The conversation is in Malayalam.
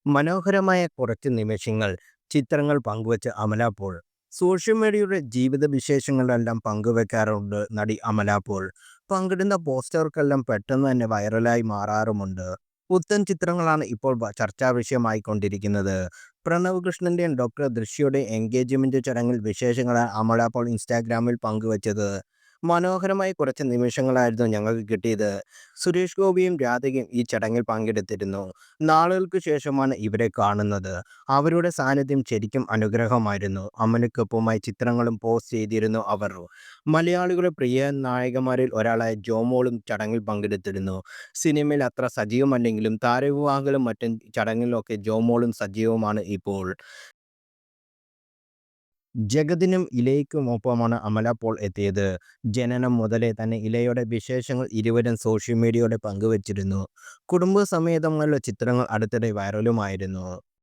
മനോഹരമായ കുറച്ച് നിമിഷങ്ങൾ ചിത്രങ്ങൾ പങ്കുവച്ച അമല പോൾ. സോഷ്യൽ മീഡിയയുടെ ജീവിത വിശേഷങ്ങളെല്ലാം പങ്കുവെക്കാറുണ്ട് നടി അമല പോൾ. പങ്കിടുന്ന പോസ്റ്ററുകൾക്കെല്ലാം പെട്ടെന്ന് തന്നെ വൈറലായി മാറാറുമുണ്ട്. പുത്തൻ ചിത്രങ്ങളാണ് ഇപ്പോൾ ചർച്ചാ വിഷയമായിക്കൊണ്ടിരിക്കുന്നത്. പ്രണവ് കൃഷ്ണന്റെയും ഡോക്ടർ ദൃശ്യയുടെയും എൻഗേജ്മെന്റ് ചടങ്ങിൽ വിശേഷങ്ങളാണ് അമല പോൾ ഇൻസ്റ്റാഗ്രാമിൽ പങ്കുവച്ചത്. മനോഹരമായ കുറച്ച് നിമിഷങ്ങളായിരുന്നു ഞങ്ങൾക്ക് കിട്ടിയത്. സുരേഷ് ഗോപിയും രാധികയും ഈ ചടങ്ങിൽ പങ്കെടുത്തിരുന്നു. നാളുകൾക്ക് ശേഷമാണ് ഇവരെ കാണുന്നത്. അവരുടെ സാന്നിധ്യം ശരിക്കും അനുഗ്രഹമായിരുന്നു. അമലയ്ക്കൊപ്പമായി ചിത്രങ്ങളും പോസ്റ്റ് ചെയ്തിരുന്നു അവർ. മലയാളികളുടെ പ്രിയ നായകന്മാരിൽ ഒരാളായ ജോമോളും ചടങ്ങിൽ പങ്കെടുത്തിരുന്നു. സിനിമയിൽ അത്ര സജീവമല്ലെങ്കിലും താരവിവാഹങ്ങളും മറ്റും ചടങ്ങിലൊക്കെ ജോമോളും സജീവമാണ് ഇപ്പോൾ. ജഗതിനും ഇലയ്ക്കുമൊപ്പമാണ് അമല പോൾ എത്തിയത്. ജനനം മുതലേ തന്നെ ഇലയുടെ വിശേഷങ്ങൾ ഇരുവരും സോഷ്യൽ മീഡിയയോടെ പങ്കുവച്ചിരുന്നു. കുടുംബസമേതമുള്ള ചിത്രങ്ങൾ അടുത്തിടെ വൈറലുമായിരുന്നു.